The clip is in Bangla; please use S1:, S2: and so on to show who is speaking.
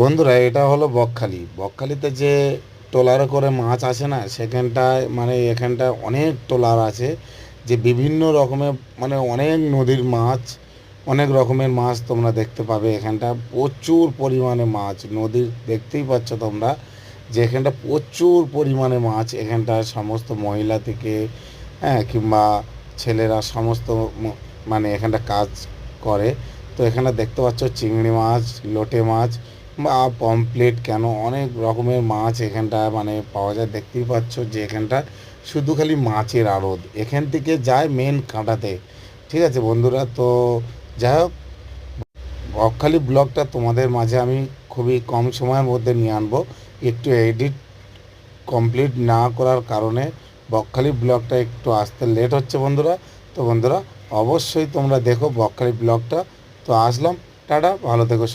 S1: বন্ধুরা, এটা হলো বকখালি। বকখালিতে যে ট্রলারে করে মাছ আসে না, সেখানটায় মানে এখানটায় অনেক ট্রলার আছে, যে বিভিন্ন রকমের মানে অনেক নদীর মাছ, অনেক রকমের মাছ তোমরা দেখতে পাবে। এখানটা প্রচুর পরিমাণে মাছ নদীর, দেখতেই পাচ্ছ তোমরা যে এখানটা প্রচুর পরিমাণে মাছ। এখানটায় সমস্ত মহিলা থেকে হ্যাঁ কিংবা ছেলেরা সমস্ত মানে এখানটা কাজ করে। তো এখানে দেখতে পাচ্ছ চিংড়ি মাছ, লোটে মাছ বা পমপ্লেট, কেন অনেক রকমের মাছ এখানটা মানে পাওয়া যায়। দেখতেই পাচ্ছ যে এখানটা শুধু খালি মাছের আড়ত, এখান থেকে যায় মেন কাঁটাতে। ঠিক আছে বন্ধুরা, তো যাই হোক, বকখালি ব্লগটা তোমাদের মাঝে আমি খুবই কম সময়ের মধ্যে নিয়ে আনবো। একটু এডিট কমপ্লিট না করার কারণে বকখালি ব্লগটা একটু আসতে লেট হচ্ছে বন্ধুরা। তো বন্ধুরা, অবশ্যই তোমরা দেখো বকখালি ব্লগটা। তো আসলাম, টাটা, ভালো থেকো, সুস্থ